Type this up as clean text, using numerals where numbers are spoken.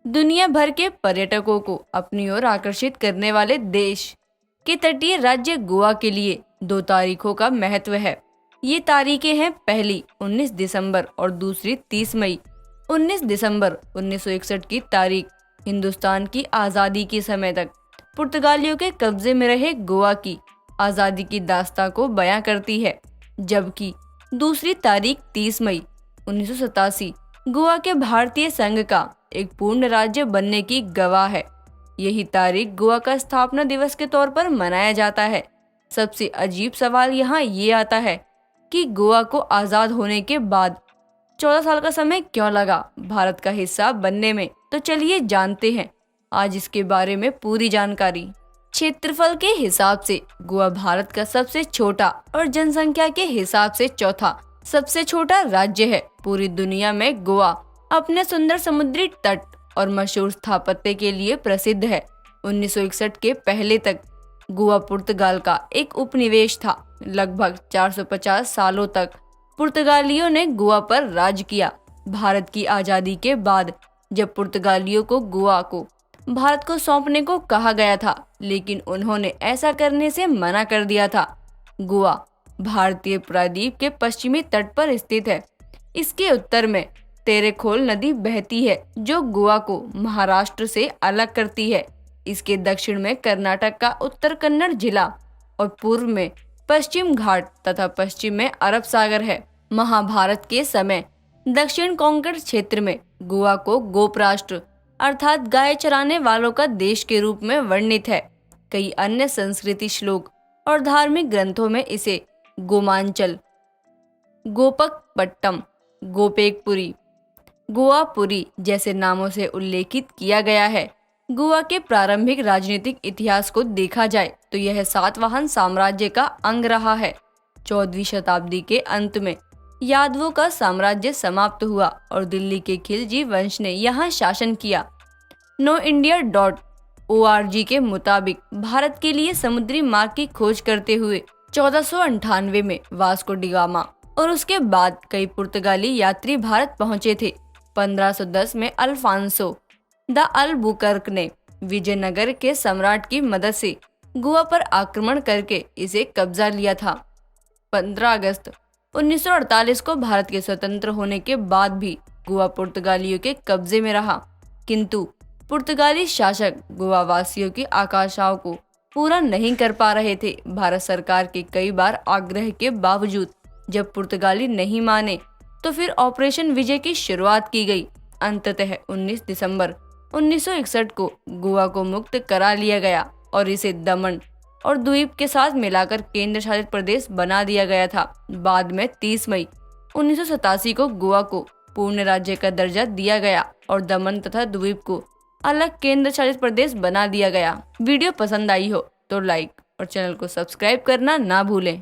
दुनिया भर के पर्यटकों को अपनी ओर आकर्षित करने वाले देश के तटीय राज्य गोवा के लिए 2 तारीखों का महत्व है। ये तारीखें हैं, पहली 19 दिसंबर और दूसरी 30 मई। 19 दिसंबर 1961 की तारीख हिंदुस्तान की आज़ादी के समय तक पुर्तगालियों के कब्जे में रहे गोवा की आज़ादी की दास्तां को बयां करती है, जबकि दूसरी तारीख 30 मई 1987 गोवा के भारतीय संघ का एक पूर्ण राज्य बनने की गवाह है। यही तारीख गोवा का स्थापना दिवस के तौर पर मनाया जाता है। सबसे अजीब सवाल यहाँ ये आता है कि गोवा को आज़ाद होने के बाद 14 साल का समय क्यों लगा भारत का हिस्सा बनने में। तो चलिए जानते हैं आज इसके बारे में पूरी जानकारी। क्षेत्रफल के हिसाब से गोवा भारत का सबसे छोटा और जनसंख्या के हिसाब से चौथा सबसे छोटा राज्य है। पूरी दुनिया में गोवा अपने सुंदर समुद्री तट और मशहूर स्थापत्य के लिए प्रसिद्ध है। 1961 के पहले तक गोवा पुर्तगाल का एक उपनिवेश था। लगभग 450 सालों तक पुर्तगालियों ने गोवा पर राज किया। भारत की आज़ादी के बाद जब पुर्तगालियों को गोवा को भारत को सौंपने को कहा गया था, लेकिन उन्होंने ऐसा करने से मना कर दिया था। गोवा भारतीय प्रायद्वीप के पश्चिमी तट पर स्थित है। इसके उत्तर में तेरेखोल नदी बहती है जो गोवा को महाराष्ट्र से अलग करती है। इसके दक्षिण में कर्नाटक का उत्तर कन्नड़ जिला और पूर्व में पश्चिम घाट तथा पश्चिम में अरब सागर है। महाभारत के समय दक्षिण कोंकण क्षेत्र में गोवा को गोप राष्ट्र अर्थात गाय चराने वालों का देश के रूप में वर्णित है। कई अन्य संस्कृति श्लोक और धार्मिक ग्रंथों में इसे गोमांचल, गोपकपट्टम, गोपेकपुरी, गोवापुरी जैसे नामों से उल्लेखित किया गया है। गोवा के प्रारंभिक राजनीतिक इतिहास को देखा जाए तो यह सातवाहन साम्राज्य का अंग रहा है। 14वीं शताब्दी के अंत में यादवों का साम्राज्य समाप्त हुआ और दिल्ली के खिलजी वंश ने यहाँ शासन किया। noindia.org के मुताबिक भारत के लिए समुद्री मार्ग की खोज करते हुए 1498 में वास्को डी गामा और उसके बाद कई पुर्तगाली यात्री भारत पहुंचे थे। 1510 में अल्फांसो द अल्बुकर्क ने विजयनगर के सम्राट की मदद से गोवा पर आक्रमण करके इसे कब्जा लिया था। 15 अगस्त 1948 को भारत के स्वतंत्र होने के बाद भी गोवा पुर्तगालियों के कब्जे में रहा, किंतु पुर्तगाली शासक गोवा वासियों की आकांक्षाओं को पूरा नहीं कर पा रहे थे। भारत सरकार के कई बार आग्रह के बावजूद जब पुर्तगाली नहीं माने तो फिर ऑपरेशन विजय की शुरुआत की गई। अंततः 19 दिसंबर 1961 को गोवा को मुक्त करा लिया गया और इसे दमन और द्वीप के साथ मिलाकर केंद्र शासित प्रदेश बना दिया गया था। बाद में 30 मई 1987 को गोवा को पूर्ण राज्य का दर्जा दिया गया और दमन तथा द्वीप को अलग केंद्र शासित प्रदेश बना दिया गया। वीडियो पसंद आई हो तो लाइक और चैनल को सब्सक्राइब करना ना भूलें।